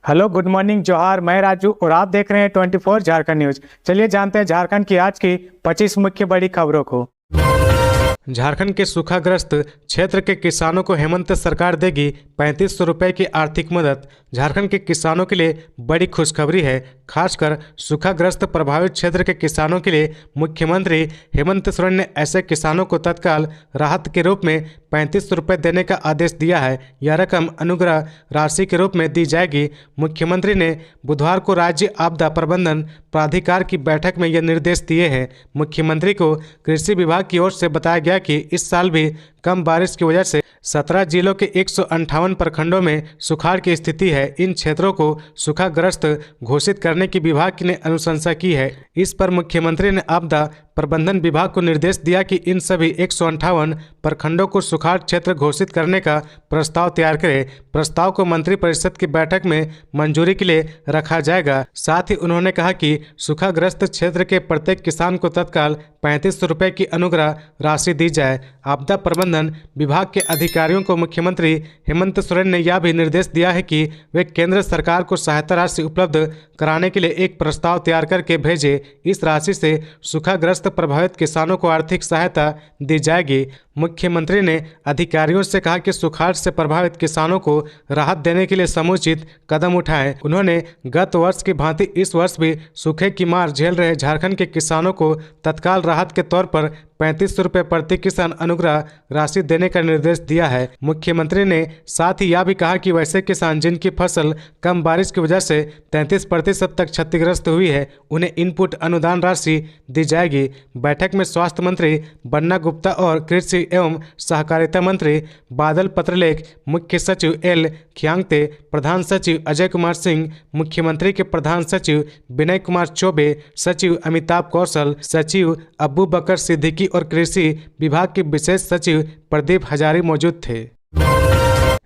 Hello, good morning, जोहार। मैं राजू और आप देख रहे हैं 24 झारखंड न्यूज। चलिए जानते हैं झारखंड की आज की 25 मुख्य बड़ी खबरों को। झारखंड के सूखाग्रस्त क्षेत्र के किसानों को हेमंत सरकार देगी 3500 रुपये की आर्थिक मदद। झारखंड के किसानों के लिए बड़ी खुशखबरी है। खासकर सूखाग्रस्त प्रभावित क्षेत्र के किसानों के लिए मुख्यमंत्री हेमंत सोरेन ने ऐसे किसानों को तत्काल राहत के रूप में 3500 रुपये देने का आदेश दिया है। यह रकम अनुग्रह राशि के रूप में दी जाएगी। मुख्यमंत्री ने बुधवार को राज्य आपदा प्रबंधन प्राधिकार की बैठक में यह निर्देश दिए हैं। मुख्यमंत्री को कृषि विभाग की ओर से बताया गया कि इस साल भी कम बारिश की वजह से 17 जिलों के 158 प्रखंडों में सुखाड़ की स्थिति है। इन क्षेत्रों को सूखाग्रस्त घोषित करने की विभाग ने अनुशंसा की है। इस पर मुख्यमंत्री ने आपदा प्रबंधन विभाग को निर्देश दिया कि इन सभी 158 प्रखंडों को सुखाड़ क्षेत्र घोषित करने का प्रस्ताव तैयार करे। प्रस्ताव को मंत्रिपरिषद की बैठक में मंजूरी के लिए रखा जाएगा। साथ ही उन्होंने कहा कि सूखाग्रस्त क्षेत्र के प्रत्येक किसान को तत्काल 3500 रुपये की अनुग्रह राशि दी जाए। आपदा प्रबंधन विभाग के अधिकारियों को मुख्यमंत्री हेमंत सोरेन ने यह भी निर्देश दिया है कि वे केंद्र सरकार को सहायता राशि उपलब्ध कराने के लिए एक प्रस्ताव तैयार करके भेजे। इस राशि से सूखाग्रस्त प्रभावित किसानों को आर्थिक सहायता दी जाएगी। मुख्यमंत्री ने अधिकारियों से कहा कि सुखाड़ से प्रभावित किसानों को राहत देने के लिए समुचित कदम उठाएं। उन्होंने गत वर्ष की भांति इस वर्ष भी सूखे की मार झेल रहे झारखंड के किसानों को तत्काल राहत के तौर पर 3500 रुपये प्रति किसान अनुग्रह राशि देने का निर्देश दिया है। मुख्यमंत्री ने साथ ही यह भी कहा कि वैसे किसान जिनकी फसल कम बारिश की वजह से 33% तक क्षतिग्रस्त हुई है, उन्हें इनपुट अनुदान राशि दी जाएगी। बैठक में स्वास्थ्य मंत्री बन्ना गुप्ता और कृषि एवं सहकारिता मंत्री बादल पत्रलेख, मुख्य सचिव एल खियांगते, प्रधान सचिव अजय कुमार सिंह, मुख्यमंत्री के प्रधान सचिव विनय कुमार चौबे, सचिव अमिताभ कौशल, सचिव अब्बू बकर सिद्दीकी और कृषि विभाग के विशेष सचिव प्रदीप हजारी मौजूद थे।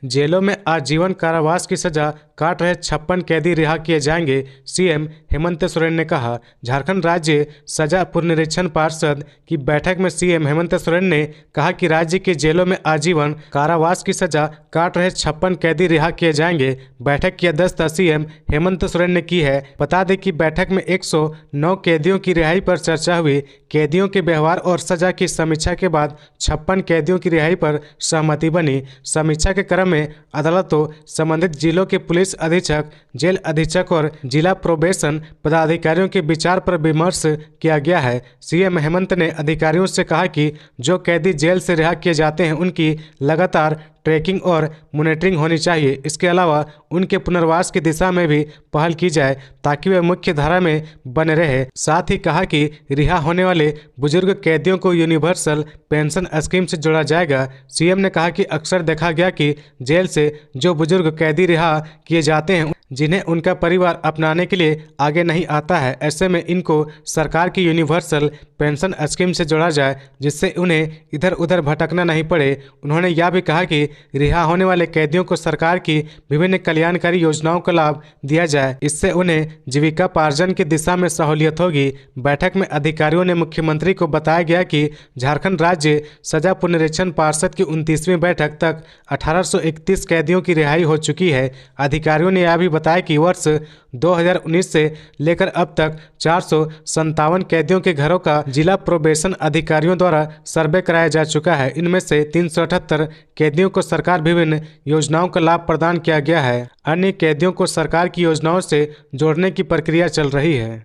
जेलों में आजीवन कारावास की सजा काट रहे 56 कैदी रिहा किए जाएंगे। सीएम हेमंत सोरेन ने कहा। झारखंड राज्य सजा पुनरीक्षण पार्षद की बैठक में सीएम हेमंत सोरेन ने कहा कि राज्य के जेलों में आजीवन कारावास की सजा काट रहे 56 कैदी रिहा किए जाएंगे। बैठक की अध्यक्षता सीएम हेमंत सोरेन ने की है। बता दें कि बैठक में 109 कैदियों की रिहाई पर चर्चा हुई। कैदियों के व्यवहार और सजा की समीक्षा के बाद 56 कैदियों की रिहाई पर सहमति बनी। समीक्षा के क्रम में अदालतों, संबंधित जिलों के पुलिस अधीक्षक, जेल अधीक्षक और जिला प्रोबेशन पदाधिकारियों के विचार पर विमर्श किया गया है। सीएम हेमंत ने अधिकारियों से कहा कि जो कैदी जेल से रिहा किए जाते हैं उनकी लगातार ट्रैकिंग और मॉनिटरिंग होनी चाहिए। इसके अलावा उनके पुनर्वास की दिशा में भी पहल की जाए ताकि वे मुख्य धारा में बने रहे। साथ ही कहा कि रिहा होने वाले बुजुर्ग कैदियों को यूनिवर्सल पेंशन स्कीम से जोड़ा जाएगा। सीएम ने कहा कि अक्सर देखा गया कि जेल से जो बुजुर्ग कैदी रिहा किए जाते हैं जिन्हें उनका परिवार अपनाने के लिए आगे नहीं आता है, ऐसे में इनको सरकार की यूनिवर्सल पेंशन स्कीम से जोड़ा जाए जिससे उन्हें इधर उधर भटकना नहीं पड़े। उन्होंने यह भी कहा कि रिहा होने वाले कैदियों को सरकार की विभिन्न कल्याणकारी योजनाओं का लाभ दिया जाए। इससे उन्हें जीविकापार्जन की दिशा में सहूलियत होगी। बैठक में अधिकारियों ने मुख्यमंत्री को बताया गया कि झारखंड राज्य सजा पुनरीक्षण पार्षद की 29वीं बैठक तक 1831 कैदियों की रिहाई हो चुकी है। अधिकारियों ने यह भी बताया कि वर्ष 2019 से लेकर अब तक 457 कैदियों के घरों का जिला प्रोबेशन अधिकारियों द्वारा सर्वे कराया जा चुका है। इनमें से 378 कैदियों को सरकार विभिन्न योजनाओं का लाभ प्रदान किया गया है। अन्य कैदियों को सरकार की योजनाओं से जोड़ने की प्रक्रिया चल रही है।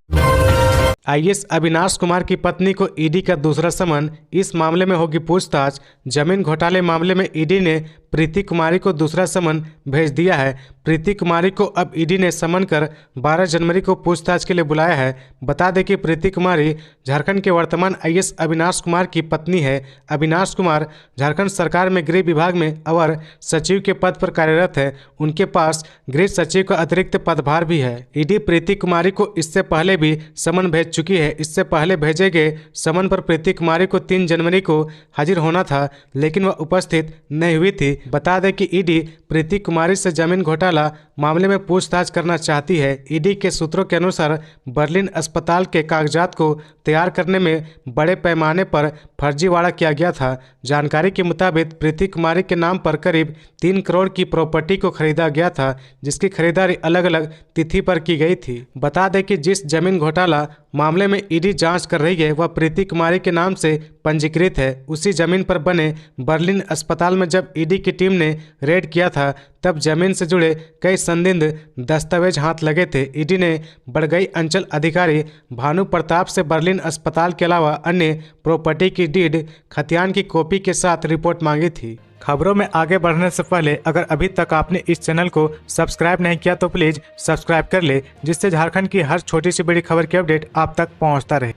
आईएएस अविनाश कुमार की पत्नी को ईडी का दूसरा समन। इस मामले में होगी पूछताछ। जमीन घोटाले मामले में ईडी ने प्रीति कुमारी को दूसरा समन भेज दिया है। प्रीति कुमारी को अब ईडी ने समन कर 12 जनवरी को पूछताछ के लिए बुलाया है। बता दें कि प्रीति कुमारी झारखंड के वर्तमान आईएएस अविनाश कुमार की पत्नी है। अविनाश कुमार झारखंड सरकार में गृह विभाग में अवर सचिव के पद पर कार्यरत है। उनके पास गृह सचिव का अतिरिक्त पदभार भी है। ईडी प्रीति कुमारी को इससे पहले भी समन भेज चुकी है। इससे पहले भेजे गए समन पर प्रीति कुमारी को 3 जनवरी को हाजिर होना था, लेकिन वह उपस्थित नहीं हुई थी। बता दें कि ईडी प्रीति कुमारी से जमीन घोटाला मामले में पूछताछ करना चाहती है। ईडी के सूत्रों के अनुसार बर्लिन अस्पताल के कागजात को तैयार करने में बड़े पैमाने पर फर्जीवाड़ा किया गया था। जानकारी के मुताबिक प्रीति कुमारी के नाम पर करीब 3 करोड़ की प्रॉपर्टी को खरीदा गया था, जिसकी खरीदारी अलग अलग तिथि पर की गई थी। बता दें कि जिस जमीन घोटाला मामले में ईडी जांच कर रही है वह प्रीति कुमारी के नाम से पंजीकृत है। उसी जमीन पर बने बर्लिन अस्पताल में जब ईडी की टीम ने रेड किया था तब जमीन से जुड़े कई संदिग्ध दस्तावेज हाथ लगे थे। ईडी ने बड़गई अंचल अधिकारी भानु प्रताप से बर्लिन अस्पताल के अलावा अन्य प्रॉपर्टी की डीड खतियान की कॉपी के साथ रिपोर्ट मांगी थी। खबरों में आगे बढ़ने से पहले अगर अभी तक आपने इस चैनल को सब्सक्राइब नहीं किया तो प्लीज सब्सक्राइब कर ले, जिससे झारखंड की हर छोटी सी बड़ी खबर की अपडेट आप तक पहुंचता रहे।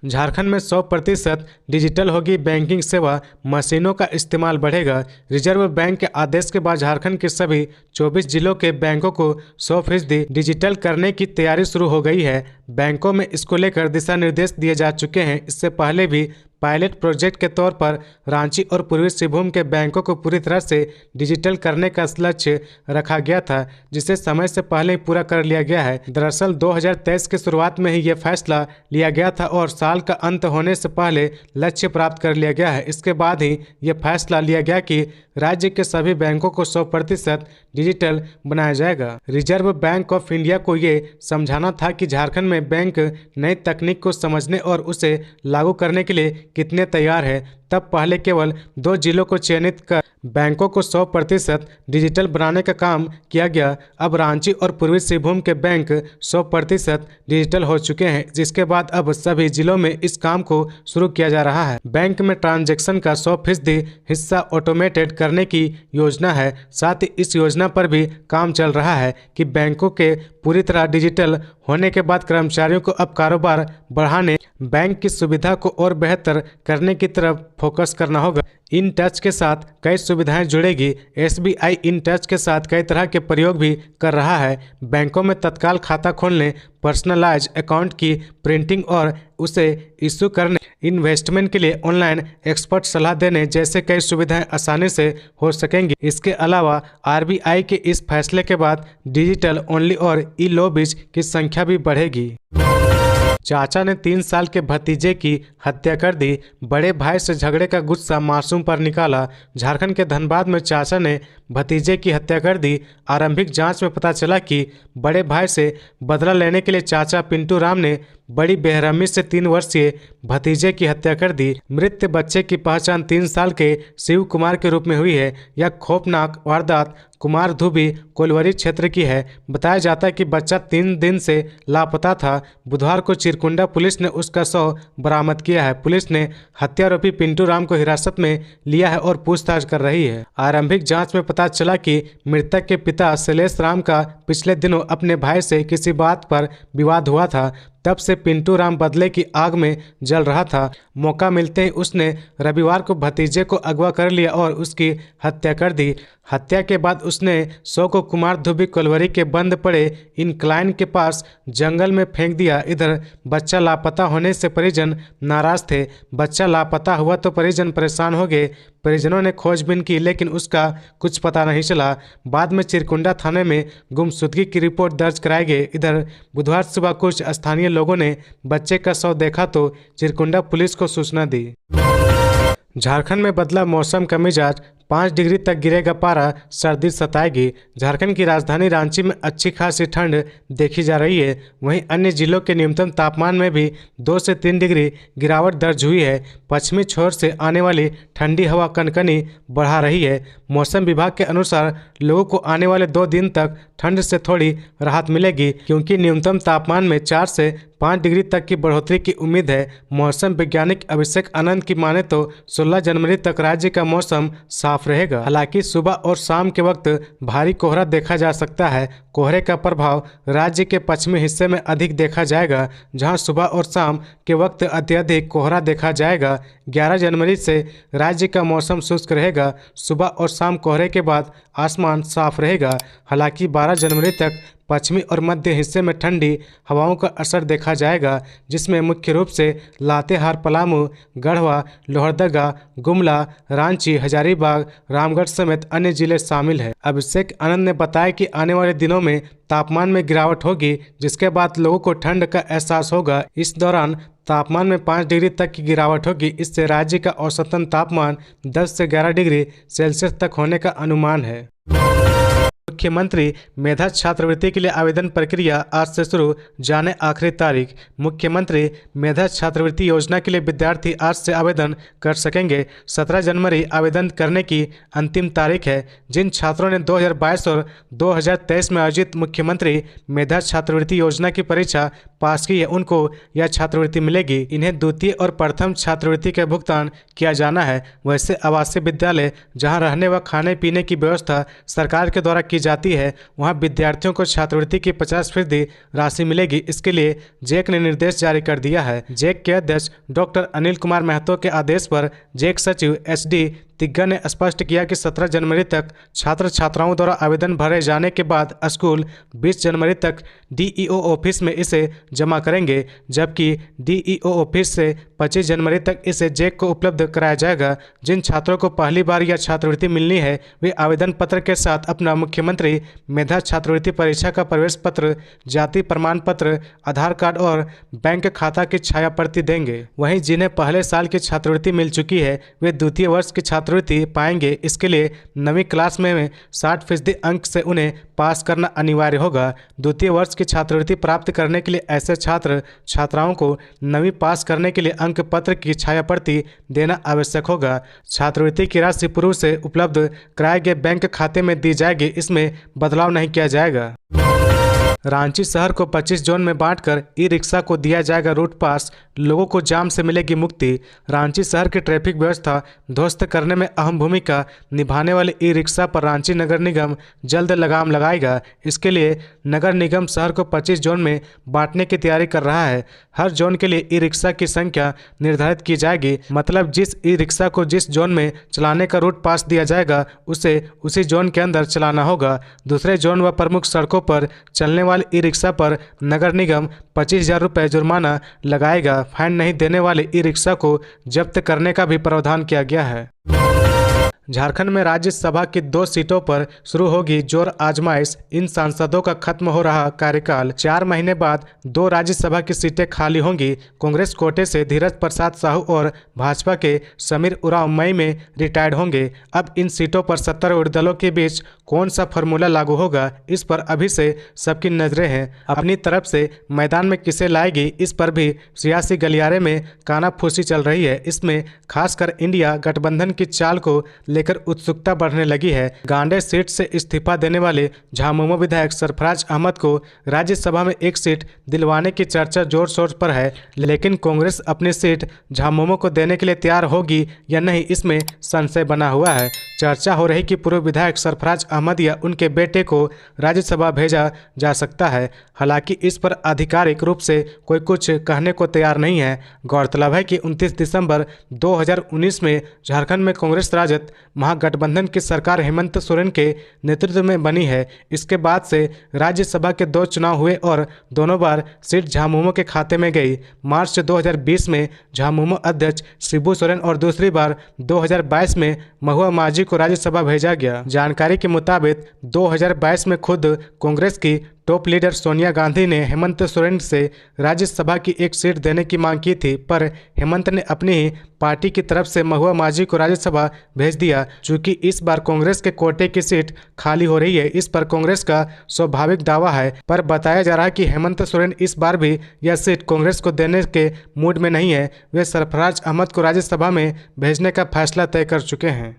झारखंड में 100% डिजिटल होगी बैंकिंग सेवा, मशीनों का इस्तेमाल बढ़ेगा। रिजर्व बैंक के आदेश के बाद झारखंड के सभी 24 जिलों के बैंकों को 100% डिजिटल करने की तैयारी शुरू हो गई है। बैंकों में इसको लेकर दिशा निर्देश दिए जा चुके हैं। इससे पहले भी पायलट प्रोजेक्ट के तौर पर रांची और पूर्वी सिंहभूम के बैंकों को पूरी तरह से डिजिटल करने का लक्ष्य रखा गया था, जिसे समय से पहले ही पूरा कर लिया गया है। दरअसल 2023 की शुरुआत में ही ये फैसला लिया गया था और साल का अंत होने से पहले लक्ष्य प्राप्त कर लिया गया है। इसके बाद ही ये फैसला लिया गया कि राज्य के सभी बैंकों को 100% डिजिटल बनाया जाएगा। रिजर्व बैंक ऑफ इंडिया को ये समझाना था कि झारखंड में बैंक नई तकनीक को समझने और उसे लागू करने के लिए कितने तैयार है। तब पहले केवल 2 जिलों को चयनित कर बैंकों को 100% डिजिटल बनाने का काम किया गया। अब रांची और पूर्वी सिंहभूम के बैंक 100% डिजिटल हो चुके हैं, जिसके बाद अब सभी जिलों में इस काम को शुरू किया जा रहा है। बैंक में ट्रांजैक्शन का 100% हिस्सा ऑटोमेटेड करने की योजना है। साथ ही इस योजना पर भी काम चल रहा है कि बैंकों के पूरी तरह डिजिटल होने के बाद कर्मचारियों को अब कारोबार बढ़ाने, बैंक की सुविधा को और बेहतर करने की तरफ फोकस करना होगा। इन टच के साथ कई सुविधाएं जुड़ेगी। SBI इन टच के साथ कई तरह के प्रयोग भी कर रहा है। बैंकों में तत्काल खाता खोलने, पर्सनलाइज अकाउंट की प्रिंटिंग और उसे इशू करने, इन्वेस्टमेंट के लिए ऑनलाइन एक्सपर्ट सलाह देने जैसे कई सुविधाएं आसानी से हो सकेंगी। इसके अलावा RBI के इस फैसले के बाद डिजिटल ओनली और ई लॉबीज की संख्या भी बढ़ेगी। चाचा ने 3 साल के भतीजे की हत्या कर दी। बड़े भाई से झगड़े का गुस्सा मासूम पर निकाला। झारखंड के धनबाद में चाचा ने भतीजे की हत्या कर दी। आरंभिक जांच में पता चला कि बड़े भाई से बदला लेने के लिए चाचा पिंटू राम ने बड़ी बेरहमी से 3 वर्षीय भतीजे की हत्या कर दी। मृत बच्चे की पहचान 3 साल के शिव कुमार के रूप में हुई है। यह खौफनाक वारदात कुमार धुबी कोलवरी क्षेत्र की है। बताया जाता है कि बच्चा 3 दिन से लापता था। बुधवार को चिरकुंडा पुलिस ने उसका शव बरामद किया है। पुलिस ने हत्यारोपी पिंटू राम को हिरासत में लिया है और पूछताछ कर रही है। आरंभिक जांच में पता चला कि मृतक के पिता शैलेश राम का पिछले दिनों अपने भाई से किसी बात पर विवाद हुआ था। तब से पिंटू राम बदले की आग में जल रहा था। मौका मिलते ही उसने रविवार को भतीजे को अगवा कर लिया और उसकी हत्या कर दी। हत्या के बाद उसने शव को कुमार धुबी कोलवरी के बंद पड़े इंक्लाइन के पास जंगल में फेंक दिया। इधर बच्चा लापता होने से परिजन नाराज थे। बच्चा लापता हुआ तो परिजन परेशान हो गए। परिजनों ने खोजबीन की लेकिन उसका कुछ पता नहीं चला। बाद में चिरकुंडा थाने में गुमशुदगी की रिपोर्ट दर्ज कराई गई। इधर बुधवार सुबह कुछ स्थानीय लोगों ने बच्चे का शव देखा तो चिरकुंडा पुलिस को सूचना दी। झारखंड में बदला मौसम का मिजाज, 5 डिग्री तक गिरेगा पारा, सर्दी सताएगी। झारखंड की राजधानी रांची में अच्छी खासी ठंड देखी जा रही है। वहीं अन्य जिलों के न्यूनतम तापमान में भी 2 से 3 डिग्री गिरावट दर्ज हुई है। पश्चिमी छोर से आने वाली ठंडी हवा कनकनी बढ़ा रही है। मौसम विभाग के अनुसार लोगों को आने वाले 2 दिन तक ठंड से थोड़ी राहत मिलेगी, क्योंकि न्यूनतम तापमान में 4 से 5 डिग्री तक की बढ़ोतरी की उम्मीद है। मौसम वैज्ञानिक अभिषेक आनंद की माने तो 16 जनवरी तक राज्य का मौसम साफ रहेगा। हालांकि सुबह और शाम के वक्त भारी कोहरा देखा जा सकता है। कोहरे का प्रभाव राज्य के पश्चिमी हिस्से में अधिक देखा जाएगा, जहां सुबह और शाम के वक्त अत्यधिक कोहरा देखा जाएगा। 11 जनवरी से राज्य का मौसम शुष्क रहेगा। सुबह और शाम कोहरे के बाद आसमान साफ रहेगा। हालांकि 12 जनवरी तक पश्चिमी और मध्य हिस्से में ठंडी हवाओं का असर देखा जाएगा, जिसमें मुख्य रूप से लातेहार, पलामू, गढ़वा, लोहरदगा, गुमला, रांची, हजारीबाग, रामगढ़ समेत अन्य जिले शामिल हैं। अभिषेक आनंद ने बताया कि आने वाले दिनों में तापमान में गिरावट होगी, जिसके बाद लोगों को ठंड का एहसास होगा। इस दौरान तापमान में 5 डिग्री तक की गिरावट होगी। इससे राज्य का औसतन तापमान 10 से 11 डिग्री सेल्सियस तक होने का अनुमान है। मुख्यमंत्री मेधा छात्रवृत्ति के लिए आवेदन प्रक्रिया आज से शुरू, जाने आखिरी तारीख। मुख्यमंत्री मेधा छात्रवृत्ति योजना के लिए विद्यार्थी आज से आवेदन कर सकेंगे। 17 जनवरी आवेदन करने की अंतिम तारीख है। जिन छात्रों ने 2022 और 2023 में आयोजित मुख्यमंत्री मेधा छात्रवृत्ति योजना की परीक्षा पास की है, उनको यह छात्रवृत्ति मिलेगी। इन्हें द्वितीय और प्रथम छात्रवृत्ति का भुगतान किया जाना है। वैसे आवासीय विद्यालय जहां रहने व खाने पीने की व्यवस्था सरकार के द्वारा की जाती है, वहां विद्यार्थियों को छात्रवृत्ति की 50% राशि मिलेगी। इसके लिए जेक ने निर्देश जारी कर दिया है। जेक के अध्यक्ष डॉक्टर अनिल कुमार महतो के आदेश पर जेक सचिव SD तिग्गा ने स्पष्ट किया कि 17 जनवरी तक छात्र छात्राओं द्वारा आवेदन भरे जाने के बाद स्कूल 20 जनवरी तक DEO ऑफिस में इसे जमा करेंगे, जबकि DEO ऑफिस से 25 जनवरी तक इसे जेक को उपलब्ध कराया जाएगा। जिन छात्रों को पहली बार यह छात्रवृत्ति मिलनी है, वे आवेदन पत्र के साथ अपना मुख्यमंत्री मेधा छात्रवृत्ति परीक्षा का प्रवेश पत्र, जाति प्रमाण पत्र, आधार कार्ड और बैंक खाता की छाया प्रति देंगे। वहीं जिन्हें पहले साल की छात्रवृत्ति मिल चुकी है, वे द्वितीय वर्ष की छात्रवृत्ति पाएंगे। इसके लिए 9वीं क्लास में 60% अंक से उन्हें पास करना अनिवार्य होगा। द्वितीय वर्ष की छात्रवृत्ति प्राप्त करने के लिए ऐसे छात्र छात्राओं को 9वीं पास करने के लिए अंक पत्र की छाया प्रति देना आवश्यक होगा। छात्रवृत्ति की राशि पूर्व से उपलब्ध कराए गए बैंक खाते में दी जाएगी। इसमें बदलाव नहीं किया जाएगा। रांची शहर को 25 जोन में बांटकर ई-रिक्शा को दिया जाएगा रूट पास, लोगों को जाम से मिलेगी मुक्ति। रांची शहर की ट्रैफिक व्यवस्था ध्वस्त करने में अहम भूमिका निभाने वाले ई-रिक्शा पर रांची नगर निगम जल्द लगाम लगाएगा। इसके लिए नगर निगम शहर को 25 जोन में बांटने की तैयारी कर रहा है। हर जोन के लिए ई-रिक्शा की संख्या निर्धारित की जाएगी। मतलब जिस ई-रिक्शा को जिस जोन में चलाने का रूट पास दिया जाएगा, उसे उसी जोन के अंदर चलाना होगा। दूसरे जोन व प्रमुख सड़कों पर चलने वाले ई-रिक्शा पर नगर निगम 25,000 रुपये जुर्माना लगाएगा। फाइन नहीं देने वाले ई-रिक्शा को जब्त करने का भी प्रावधान किया गया है। झारखंड में राज्यसभा की 2 सीटों पर शुरू होगी जोर आजमाइश। इन सांसदों का खत्म हो रहा कार्यकाल। 4 महीने बाद 2 राज्यसभा की सीटें खाली होंगी। कांग्रेस कोटे से धीरज प्रसाद साहू और भाजपा के समीर उरांव मई में रिटायर्ड होंगे। अब इन सीटों पर सत्तारूढ़ दलों के बीच कौन सा फॉर्मूला लागू होगा, इस पर अभी से सबकी नजरें हैं। अपनी तरफ से मैदान में किसे लाएगी, इस पर भी सियासी गलियारे में कानाफूसी चल रही है। इसमें खासकर इंडिया गठबंधन की चाल को लेकर उत्सुकता बढ़ने लगी है। गांडे सीट से इस्तीफा देने वाले झामुमो विधायक सरफराज अहमद को राज्यसभा में एक सीट दिलवाने की चर्चा जोर शोर पर है, लेकिन कांग्रेस अपनी सीट झामुमो को देने के लिए तैयार होगी या नहीं, इसमें संशय बना हुआ है। चर्चा हो रही कि पूर्व विधायक सरफराज अहमद या उनके बेटे को राज्यसभा भेजा जा सकता है। हालांकि इस पर आधिकारिक रूप से कोई कुछ कहने को तैयार नहीं है। गौरतलब है कि 29 दिसंबर 2019 में झारखंड में कांग्रेस राजद महागठबंधन की सरकार हेमंत सोरेन के नेतृत्व में बनी है। इसके बाद से राज्यसभा के 2 चुनाव हुए और दोनों बार सीट झामुमो के खाते में गई। मार्च 2020 में झामुमो अध्यक्ष शिबू सोरेन और दूसरी बार 2022 में महुआ माझी को राज्यसभा भेजा गया। जानकारी के मुताबिक 2022 में खुद कांग्रेस की टॉप लीडर सोनिया गांधी ने हेमंत सोरेन से राज्यसभा की एक सीट देने की मांग की थी, पर हेमंत ने अपनी ही पार्टी की तरफ से महुआ माझी को राज्यसभा भेज दिया। चूंकि इस बार कांग्रेस के कोटे की सीट खाली हो रही है, इस पर कांग्रेस का स्वाभाविक दावा है, पर बताया जा रहा है कि हेमंत सोरेन इस बार भी यह सीट कांग्रेस को देने के मूड में नहीं है। वे सरफराज अहमद को राज्यसभा में भेजने का फैसला तय कर चुके हैं।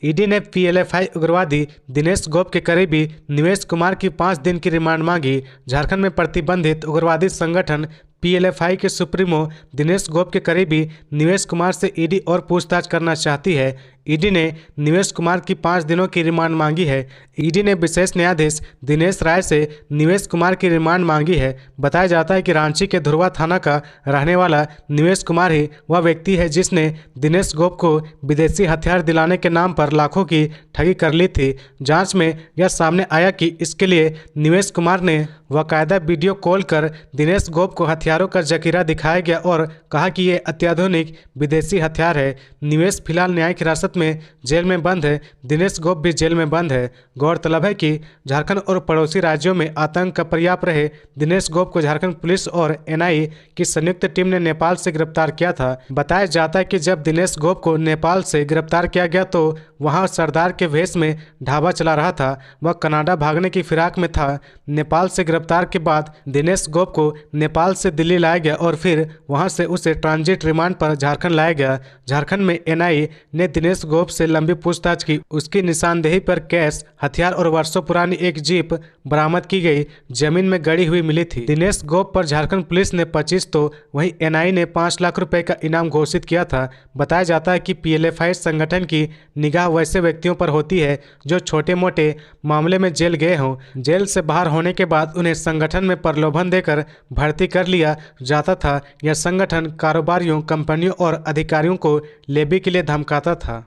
ईडी ने PLFI उग्रवादी दिनेश गोप के करीबी निवेश कुमार की 5 दिन की रिमांड मांगी। झारखंड में प्रतिबंधित उग्रवादी संगठन PLFI के सुप्रीमो दिनेश गोप के करीबी निवेश कुमार से ईडी और पूछताछ करना चाहती है। ईडी ने निवेश कुमार की 5 दिनों की रिमांड मांगी है। ईडी ने विशेष न्यायाधीश दिनेश राय से निवेश कुमार की रिमांड मांगी है। बताया जाता है कि रांची के धुरवा थाना का रहने वाला निवेश कुमार ही वह व्यक्ति है जिसने दिनेश गोप को विदेशी हथियार दिलाने के नाम पर लाखों की ठगी कर ली थी। जांच में यह सामने आया कि इसके लिए निवेश कुमार ने बाकायदा वीडियो कॉल कर दिनेश गोप को हथियारों का जखीरा दिखाया गया और कहा कि ये अत्याधुनिक विदेशी हथियार है। निवेश फिलहाल न्यायिक हिरासत में जेल में बंद है। दिनेश गोप भी जेल में बंद है। गौरतलब है कि झारखंड और पड़ोसी राज्यों में आतंक का पर्याप्त रहे दिनेश गोप को झारखंड पुलिस और एनआईए की संयुक्त टीम ने नेपाल से गिरफ्तार किया था। बताया जाता है कि जब दिनेश गोप को नेपाल से गिरफ्तार किया गया तो वहां सरदार के वेश में ढाबा चला रहा था। वह कनाडा भागने की फिराक में था। नेपाल से गिरफ्तार के बाद दिनेश गोप को नेपाल से दिल्ली लाया गया और फिर वहां से उसे ट्रांजिट रिमांड पर झारखंड लाया गया। झारखंड में एनआईए ने दिनेश गोप से लंबी पूछताछ की। उसकी निशानदेही पर कैश, हथियार और वर्षों पुरानी एक जीप बरामद की गई जमीन में गड़ी हुई मिली थी। दिनेश गोप पर झारखंड पुलिस ने 25 तो वहीं एनआईए ने 5 लाख रुपए का इनाम घोषित किया था। बताया जाता है कि पीएलएफआई संगठन की निगाह वैसे व्यक्तियों पर होती है जो छोटे मोटे मामले में जेल गए हों। जेल से बाहर होने के बाद उन्हें संगठन में प्रलोभन देकर भर्ती कर लिया जाता था। यह संगठन कारोबारियों, कंपनियों और अधिकारियों को लेबी के लिए धमकाता था।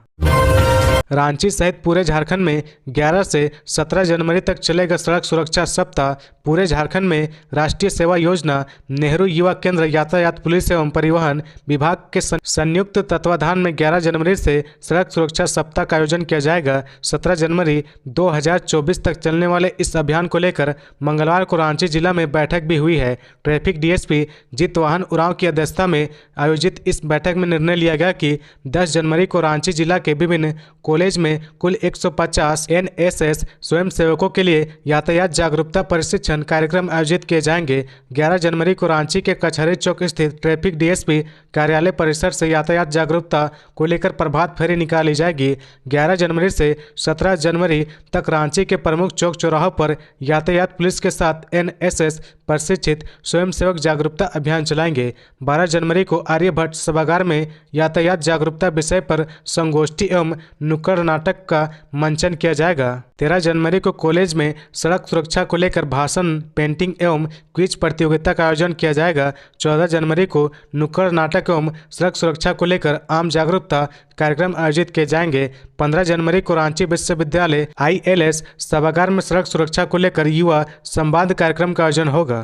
रांची सहित पूरे झारखंड में 11 से 17 जनवरी तक चलेगा सड़क सुरक्षा सप्ताह। पूरे झारखंड में राष्ट्रीय सेवा योजना, नेहरू युवा केंद्र, यातायात पुलिस एवं परिवहन विभाग के संयुक्त तत्वाधान में 11 जनवरी से सड़क सुरक्षा सप्ताह का आयोजन किया जाएगा। 17 जनवरी 2024 तक चलने वाले इस अभियान को लेकर मंगलवार को रांची जिला में बैठक भी हुई है। ट्रैफिक डीएसपी जितवाहन उरांव की अध्यक्षता में आयोजित इस बैठक में निर्णय लिया गया कि 10 जनवरी को रांची जिला के विभिन्न कॉलेज में कुल 150 एनएसएस स्वयंसेवकों के लिए यातायात जागरूकता प्रशिक्षण कार्यक्रम आयोजित किए जाएंगे। 11 जनवरी को रांची के कचहरी चौक स्थित ट्रैफिक डीएसपी कार्यालय परिसर से यातायात जागरूकता को लेकर प्रभात फेरी निकाली जाएगी। 11 जनवरी से 17 जनवरी तक रांची के प्रमुख चौक चौराहों पर यातायात पुलिस के साथ एनएसएस प्रशिक्षित स्वयंसेवक जागरूकता अभियान चलाएंगे। 12 जनवरी को आर्यभट्ट सभागार में यातायात जागरूकता विषय पर संगोष्ठी एवं नुक्कड़ नाटक का मंचन किया जाएगा। 13 जनवरी को कॉलेज में सड़क सुरक्षा को लेकर भाषण, पेंटिंग एवं क्विज प्रतियोगिता का आयोजन किया जाएगा। 14 जनवरी को नुक्कड़ नाटक एवं सड़क सुरक्षा को लेकर आम जागरूकता कार्यक्रम आयोजित किए जाएंगे। 15 जनवरी को रांची विश्वविद्यालय ILS सभागार में सड़क सुरक्षा को लेकर युवा संवाद कार्यक्रम का आयोजन होगा।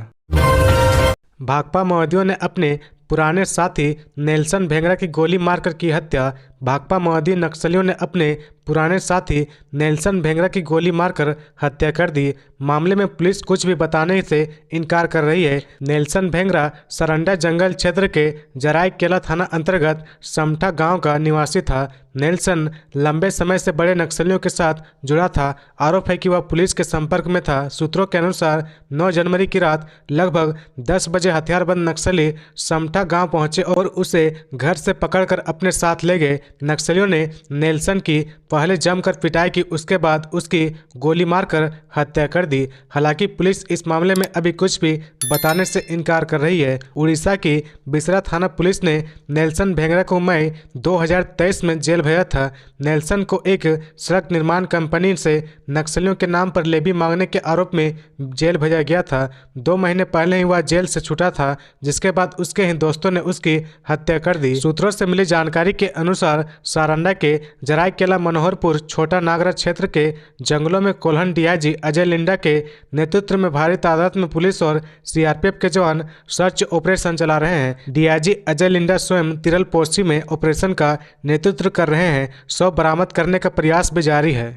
भाकपा माओवादियों ने अपने पुराने साथी नेल्सन भेंगरा की गोली मारकर की हत्या। भाकपा माओवादी नक्सलियों ने अपने पुराने साथी नेल्सन भेंगरा की गोली मारकर हत्या कर दी। मामले में पुलिस कुछ भी बताने से इनकार कर रही है। नेल्सन भेंगरा सरंडा जंगल क्षेत्र के जराई केला थाना अंतर्गत समठा गांव का निवासी था। नेल्सन लंबे समय से बड़े नक्सलियों के साथ जुड़ा था। आरोप है कि वह पुलिस के संपर्क में था। सूत्रों के अनुसार 9 जनवरी की रात लगभग 10 बजे हथियारबंद नक्सली समठा गांव पहुंचे और उसे घर से पकड़कर अपने साथ ले गए। नक्सलियों ने नेल्सन की पहले जमकर पिटाई की, उसके बाद उसकी गोली मारकर हत्या कर दी। हालांकि पुलिस इस मामले में अभी कुछ भी बताने से इनकार कर रही है। उड़ीसा की बिसरा थाना पुलिस ने नेल्सन भेंगरा को मई 2023 में जेल भेजा था। नेल्सन को एक सड़क निर्माण कंपनी से नक्सलियों के नाम पर लेवी मांगने के आरोप में जेल भेजा गया था। 2 महीने पहले ही वह जेल से छूटा था, जिसके बाद उसके ही दोस्तों ने उसकी हत्या कर दी। सूत्रों से मिली जानकारी के अनुसार सारंडा के जराईकेला मनोहरपुर छोटा नागरा क्षेत्र के जंगलों में कोल्हन डीआईजी अजय लिंडा के नेतृत्व में भारी तादाद में पुलिस और सीआरपीएफ के जवान सर्च ऑपरेशन चला रहे हैं। डीआईजी अजय लिंडा स्वयं तिरल पोस्ती में ऑपरेशन का नेतृत्व कर रहे हैं। शव बरामद करने का प्रयास भी जारी है।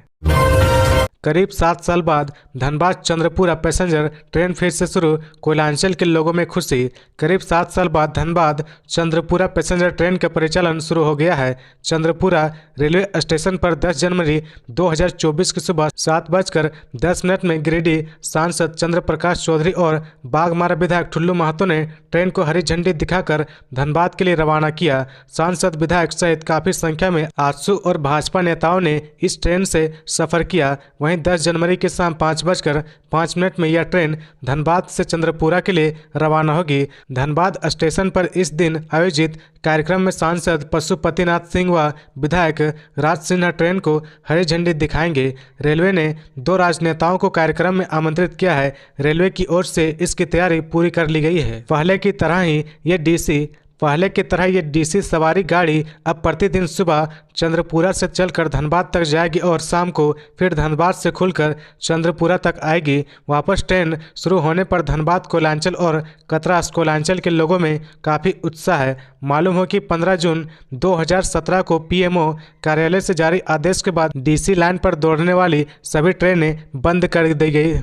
करीब 7 साल बाद धनबाद चंद्रपुरा पैसेंजर ट्रेन फिर से शुरू, कोयलांचल के लोगों में खुशी। करीब 7 साल बाद धनबाद चंद्रपुरा पैसेंजर ट्रेन का परिचालन शुरू हो गया है। चंद्रपुरा रेलवे स्टेशन पर 10 जनवरी 2024 की सुबह 7:10 में गिरिडीह सांसद चंद्र प्रकाश चौधरी और बाघमारा विधायक ठुल्लू महतो ने ट्रेन को हरी झंडी दिखाकर धनबाद के लिए रवाना किया। सांसद, विधायक सहित काफी संख्या में आजसू और भाजपा नेताओं ने इस ट्रेन से सफर किया। वहीं 10 जनवरी की शाम 5:05 में यह ट्रेन धनबाद से चंद्रपुरा के लिए रवाना होगी। धनबाद स्टेशन पर इस दिन आयोजित कार्यक्रम में सांसद पशुपतिनाथ सिंह व विधायक राज सिन्हा ट्रेन को हरी झंडी दिखाएंगे। रेलवे ने 2 राजनेताओं को कार्यक्रम में आमंत्रित किया है। रेलवे की ओर से इसकी तैयारी पूरी कर ली गई है। पहले की तरह ये डीसी सवारी गाड़ी अब प्रतिदिन सुबह चंद्रपुरा से चलकर धनबाद तक जाएगी और शाम को फिर धनबाद से खुलकर चंद्रपुरा तक आएगी। वापस ट्रेन शुरू होने पर धनबाद कोयलांचल और कतरास कोयलांचल के लोगों में काफ़ी उत्साह है। मालूम हो कि 15 जून 2017 को पीएमओ कार्यालय से जारी आदेश के बाद डीसी लाइन पर दौड़ने वाली सभी ट्रेनें बंद कर दी गई।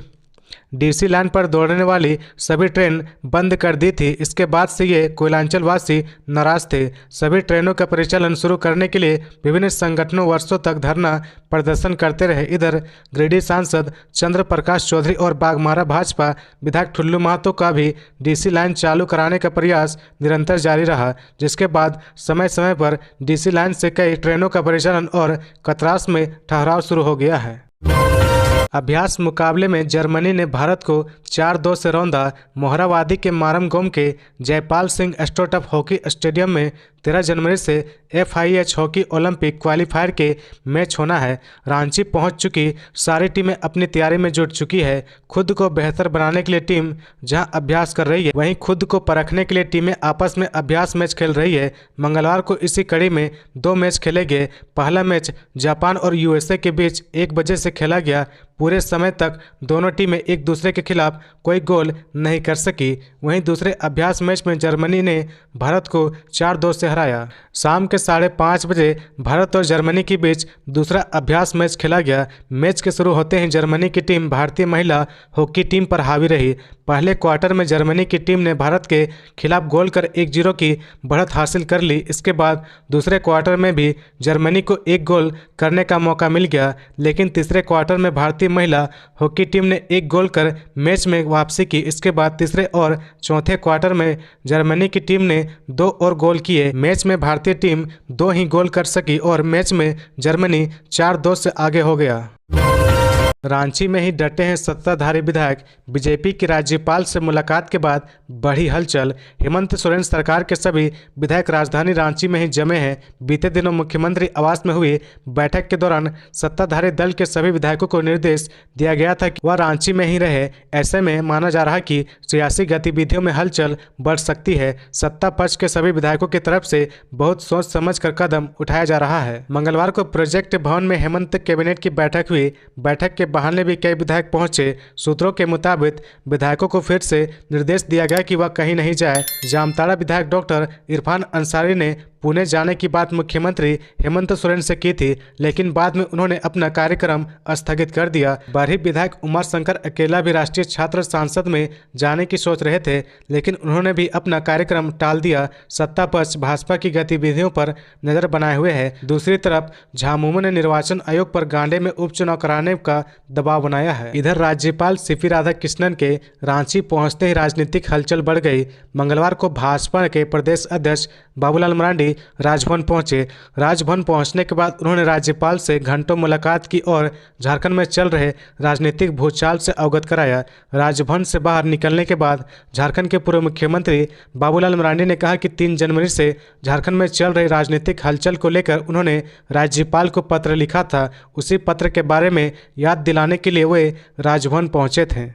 डीसी लाइन पर दौड़ने वाली सभी ट्रेन बंद कर दी थी। इसके बाद से ये कोयलांचल वासी नाराज थे। सभी ट्रेनों का परिचालन शुरू करने के लिए विभिन्न संगठनों वर्षों तक धरना प्रदर्शन करते रहे। इधर गिरिडीह सांसद चंद्र प्रकाश चौधरी और बाघमारा भाजपा विधायक ठुल्लू महतो का भी डीसी लाइन चालू कराने का प्रयास निरंतर जारी रहा, जिसके बाद समय समय पर डीसी लाइन से कई ट्रेनों का परिचालन और कतरास में ठहराव शुरू हो गया है। अभ्यास मुकाबले में जर्मनी ने भारत को 4-2 से रौंदा। मोहरावादी के मारमगोम के जयपाल सिंह स्टोटफ हॉकी स्टेडियम में 13 जनवरी से FIH हॉकी ओलंपिक क्वालिफायर के मैच होना है। रांची पहुंच चुकी सारी टीमें अपनी तैयारी में जुट चुकी है। खुद को बेहतर बनाने के लिए टीम जहां अभ्यास कर रही है, वहीं खुद को परखने के लिए टीमें आपस में अभ्यास मैच खेल रही है। मंगलवार को इसी कड़ी में 2 मैच खेले गए। पहला मैच जापान और USA के बीच 1 बजे से खेला गया। पूरे समय तक दोनों टीमें एक दूसरे के खिलाफ कोई गोल नहीं कर सकी। वहीं दूसरे अभ्यास मैच में जर्मनी ने भारत को 4-2 से हराया। शाम के 5:30 बजे भारत और जर्मनी के बीच दूसरा अभ्यास मैच खेला गया। मैच के शुरू होते ही जर्मनी की टीम भारतीय महिला हॉकी टीम पर हावी रही। पहले क्वार्टर में जर्मनी की टीम ने भारत के खिलाफ गोल कर 1-0 की बढ़त हासिल कर ली। इसके बाद दूसरे क्वार्टर में भी जर्मनी को 1 गोल करने का मौका मिल गया, लेकिन तीसरे क्वार्टर में भारतीय महिला हॉकी टीम ने 1 गोल कर मैच में वापसी की। इसके बाद तीसरे और चौथे क्वार्टर में जर्मनी की टीम ने 2 और गोल किए। मैच में भारतीय टीम 2 ही गोल कर सकी और मैच में जर्मनी 4-2 से आगे हो गया। रांची में ही डटे हैं सत्ताधारी विधायक। बीजेपी की राज्यपाल से मुलाकात के बाद बढ़ी हलचल। हेमंत सोरेन सरकार के सभी विधायक राजधानी रांची में ही जमे हैं। बीते दिनों मुख्यमंत्री आवास में हुई बैठक के दौरान सत्ताधारी दल के सभी विधायकों को निर्देश दिया गया था कि वह रांची में ही रहे। ऐसे में माना जा रहा है कि सियासी गतिविधियों में हलचल बढ़ सकती है। सत्ता पक्ष के सभी विधायकों की तरफ से बहुत सोच समझ कर कदम उठाया जा रहा है। मंगलवार को प्रोजेक्ट भवन में हेमंत कैबिनेट की बैठक हुई। बैठक के बहाने भी कई विधायक पहुंचे। सूत्रों के मुताबिक विधायकों को फिर से निर्देश दिया गया कि वह कहीं नहीं जाए। जामताड़ा विधायक डॉक्टर इरफान अंसारी ने पुणे जाने की बात मुख्यमंत्री हेमंत सोरेन से की थी, लेकिन बाद में उन्होंने अपना कार्यक्रम स्थगित कर दिया। बरही विधायक उमा शंकर अकेला भी राष्ट्रीय छात्र संसद में जाने की सोच रहे थे, लेकिन उन्होंने भी अपना कार्यक्रम टाल दिया। सत्ता पक्ष भाजपा की गतिविधियों पर नजर बनाए हुए है। दूसरी तरफ झामुमो ने निर्वाचन आयोग पर गांडे में उपचुनाव कराने का दबाव बनाया है। इधर राज्यपाल सीपी राधाकृष्णन के रांची पहुंचते ही राजनीतिक हलचल बढ़ गई। मंगलवार को भाजपा के प्रदेश अध्यक्ष बाबूलाल मरांडी राजभवन पहुंचे। राजभवन पहुंचने के बाद उन्होंने राज्यपाल से घंटों मुलाकात की और झारखंड में चल रहे राजनीतिक भूचाल से अवगत कराया। राजभवन से बाहर निकलने के बाद झारखंड के पूर्व मुख्यमंत्री बाबूलाल मरांडी ने कहा कि 3 जनवरी से झारखंड में चल रही राजनीतिक हलचल को लेकर उन्होंने राज्यपाल को पत्र लिखा था। उसी पत्र के बारे में याद दिलाने के लिए वे राजभवन पहुंचे थे।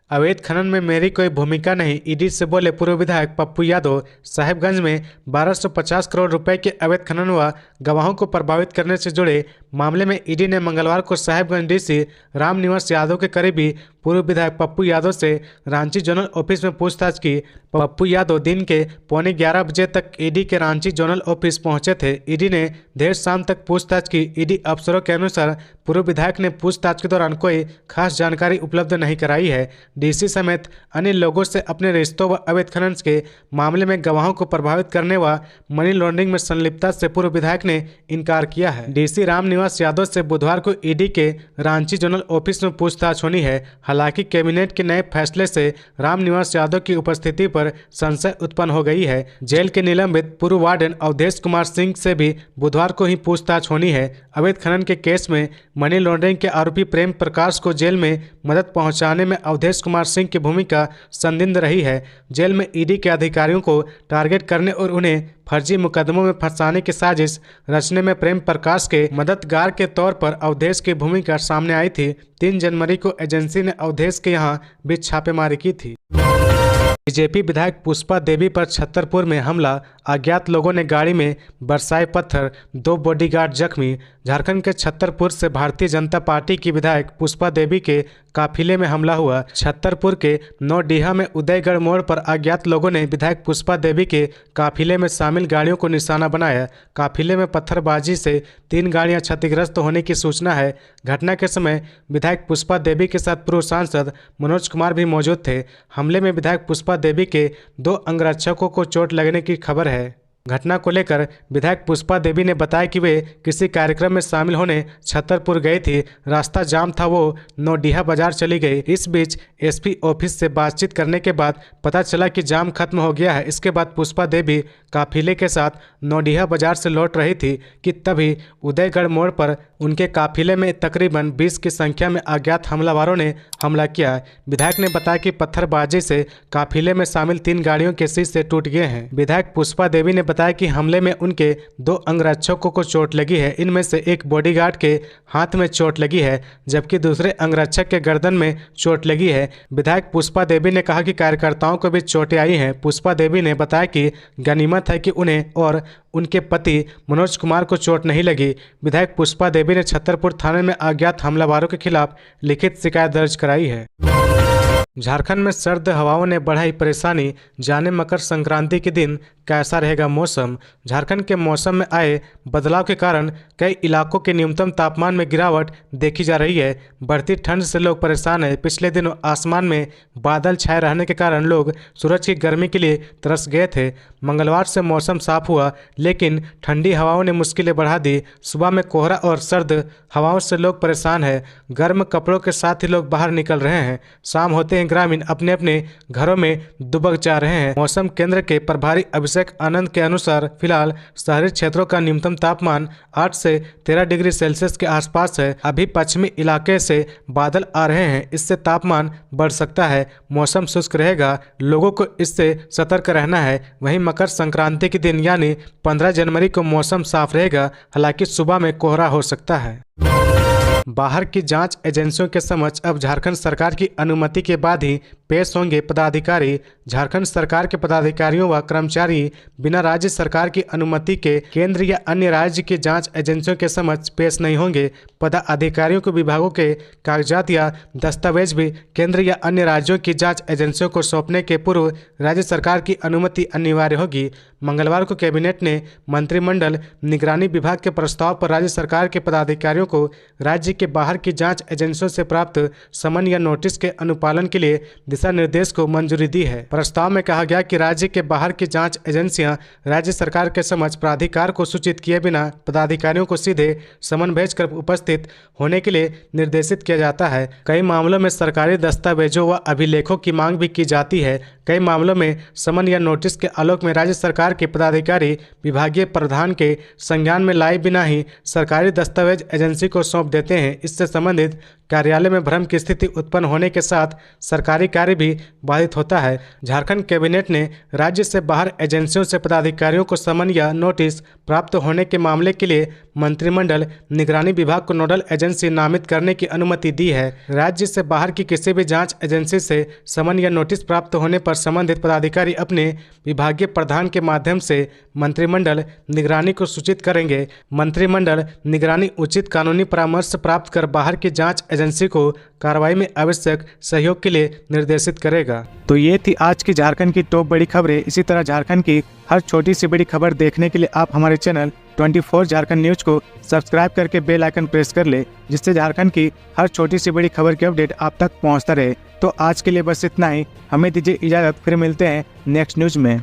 अवैध खनन में मेरी कोई भूमिका नहीं, ईडी से बोले पूर्व विधायक पप्पू यादव। साहिबगंज में 1250 करोड़ रुपए के अवैध खनन व गवाहों को प्रभावित करने से जुड़े मामले में ईडी ने मंगलवार को साहिबगंज डीसी रामनिवास यादव के करीबी पूर्व विधायक पप्पू यादव से रांची जोनल ऑफिस में पूछताछ की। पप्पू यादव दिन के 11:15 बजे तक ईडी के रांची जोनल ऑफिस पहुंचे थे। ईडी ने देर शाम तक पूछताछ की। ईडी अफसरों के अनुसार पूर्व विधायक ने पूछताछ के दौरान कोई खास जानकारी उपलब्ध नहीं कराई है। डीसी समेत अन्य लोगों से अपने रिश्तों व अवैध खनन के मामले में गवाहों को प्रभावित करने व मनी लॉन्ड्रिंग में संलिप्तता से पूर्व विधायक ने इनकार किया है। डीसी रामनिवास रामनिवास यादव से बुधवार को ईडी के रांची जोनल ऑफिस में पूछताछ होनी है। हालांकि कैबिनेट के नए फैसले से रामनिवास यादव की उपस्थिति पर संशय उत्पन्न हो गई है। जेल के निलंबित पूर्व वार्डन अवधेश कुमार सिंह से भी बुधवार को ही पूछताछ होनी है। अवैध खनन के केस में मनी लॉन्ड्रिंग के आरोपी प्रेम प्रकाश को जेल में मदद पहुंचाने में अवधेश कुमार सिंह की भूमिका संदिग्ध रही है। जेल में ईडी के अधिकारियों को टारगेट करने और उन्हें फर्जी मुकदमों में फंसाने की साजिश रचने में प्रेम प्रकाश के मददगार के तौर पर अवधेश की भूमिका सामने आई थी। 3 जनवरी को एजेंसी ने अवधेश के यहां भी छापेमारी की थी। बीजेपी विधायक पुष्पा देवी पर छतरपुर में हमला, अज्ञात लोगों ने गाड़ी में बरसाए पत्थर, 2 बॉडीगार्ड जख्मी। झारखंड के छतरपुर से भारतीय जनता पार्टी की विधायक पुष्पा देवी के काफिले में हमला हुआ। छतरपुर के नौडीहा में उदयगढ़ मोड़ पर अज्ञात लोगों ने विधायक पुष्पा देवी के काफिले में शामिल गाड़ियों को निशाना बनाया। काफिले में पत्थरबाजी से 3 गाड़ियां क्षतिग्रस्त होने की सूचना है। घटना के समय विधायक पुष्पा देवी के साथ पूर्व सांसद मनोज कुमार भी मौजूद थे। हमले में विधायक पुष्पा देवी के 2 अंगरक्षकों को चोट लगने की खबर है। घटना को लेकर विधायक पुष्पा देवी ने बताया कि वे किसी कार्यक्रम में शामिल होने छतरपुर गई थी। रास्ता जाम था, वो नौडीहा बाजार चली गई। इस बीच एसपी ऑफिस से बातचीत करने के बाद पता चला कि जाम खत्म हो गया है। इसके बाद पुष्पा देवी काफिले के साथ नौडीहा बाजार से लौट रही थी कि तभी उदयगढ़ मोड़ पर उनके काफिले में तकरीबन 20 की संख्या में अज्ञात हमलावरों ने हमला किया। विधायक ने बताया कि पत्थरबाजी से काफिले में शामिल 3 गाड़ियों के शीशे टूट गए हैं। विधायक पुष्पा देवी ने बताया कि हमले में उनके 2 अंगरक्षकों को चोट लगी है। इनमें से एक बॉडीगार्ड के हाथ में चोट लगी है, जबकि दूसरे अंगरक्षक के गर्दन में चोट लगी है। विधायक पुष्पा देवी ने कहा कि कार्यकर्ताओं को भी चोटें आई हैं। पुष्पा देवी ने बताया कि गनीमत है कि उन्हें और उनके पति मनोज कुमार को चोट नहीं लगी। विधायक पुष्पा देवी ने छतरपुर थाने में अज्ञात हमलावरों के खिलाफ लिखित शिकायत दर्ज कराई है। झारखंड में सर्द हवाओं ने बढ़ाई परेशानी, जाने मकर संक्रांति के दिन कैसा रहेगा मौसम। झारखंड के मौसम में आए बदलाव के कारण कई इलाकों के न्यूनतम तापमान में गिरावट देखी जा रही है। बढ़ती ठंड से लोग परेशान हैं। पिछले दिनों आसमान में बादल छाए रहने के कारण लोग सूरज की गर्मी के लिए तरस गए थे। मंगलवार से मौसम साफ हुआ, लेकिन ठंडी हवाओं ने मुश्किलें बढ़ा दी। सुबह में कोहरा और सर्द हवाओं से लोग परेशान हैं। गर्म कपड़ों के साथ ही लोग बाहर निकल रहे हैं। शाम होते ही ग्रामीण अपने अपने घरों में दुबक जा रहे हैं। मौसम केंद्र के प्रभारी अभिषेक आनंद के अनुसार फिलहाल शहरी क्षेत्रों का न्यूनतम तापमान 8 से 13 डिग्री सेल्सियस के आसपास है। अभी पश्चिमी इलाके से बादल आ रहे हैं, इससे तापमान बढ़ सकता है। मौसम शुष्क रहेगा, लोगों को इससे सतर्क रहना है। वहीं मकर संक्रांति के दिन यानी 15 जनवरी को मौसम साफ रहेगा, हालांकि सुबह में कोहरा हो सकता है। बाहर की जांच एजेंसियों के समक्ष अब झारखंड सरकार की अनुमति के बाद ही पेश होंगे पदाधिकारी। झारखंड सरकार के पदाधिकारियों व कर्मचारी बिना राज्य सरकार की अनुमति के केंद्र या अन्य राज्य की जांच एजेंसियों के समक्ष पेश नहीं होंगे। पदाधिकारियों को विभागों के कागजात या दस्तावेज भी केंद्र या अन्य राज्यों की जांच एजेंसियों को सौंपने के पूर्व राज्य सरकार की अनुमति अनिवार्य होगी। मंगलवार को कैबिनेट ने मंत्रिमंडल निगरानी विभाग के प्रस्ताव पर राज्य सरकार के पदाधिकारियों को राज्य के बाहर की जांच एजेंसियों से प्राप्त समन या नोटिस के अनुपालन के लिए दिशा निर्देश को मंजूरी दी है। प्रस्ताव में कहा गया कि राज्य के बाहर की जांच एजेंसियां राज्य सरकार के समक्ष प्राधिकार को सूचित किए बिना पदाधिकारियों को सीधे समन भेजकर उपस्थित होने के लिए निर्देशित किया जाता है। कई मामलों में सरकारी दस्तावेजों व अभिलेखों की मांग भी की जाती है। कई मामलों में समन या नोटिस के आलोक में राज्य सरकार के पदाधिकारी विभागीय प्रधान के संज्ञान में लाए बिना ही सरकारी दस्तावेज एजेंसी को सौंप देते हैं। इससे संबंधित कार्यालय में भ्रम की स्थिति उत्पन्न होने के साथ सरकारी कार्य भी बाधित होता है। झारखंड कैबिनेट ने राज्य से बाहर एजेंसियों से पदाधिकारियों को समन या नोटिस प्राप्त होने के मामले के लिए मंत्रिमंडल निगरानी विभाग को नोडल एजेंसी नामित करने की अनुमति दी है। राज्य से बाहर की किसी भी जांच एजेंसी से समन या नोटिस प्राप्त होने पर संबंधित पदाधिकारी अपने विभागीय प्रधान के माध्यम से मंत्रिमंडल निगरानी को सूचित करेंगे। मंत्रिमंडल निगरानी उचित कानूनी परामर्श प्राप्त कर बाहर की जांच एजेंसी को कार्रवाई में आवश्यक सहयोग के लिए निर्देशित करेगा। तो ये थी आज की झारखंड की टॉप बड़ी खबरें। इसी तरह झारखंड की हर छोटी सी बड़ी खबर देखने के लिए आप हमारे चैनल 24 झारखंड न्यूज को सब्सक्राइब करके बेल आइकन प्रेस कर ले, जिससे झारखंड की हर छोटी सी बड़ी खबर की अपडेट आप तक पहुंचता रहे। तो आज के लिए बस इतना ही। हमें दीजिए इजाजत, फिर मिलते हैं नेक्स्ट न्यूज में।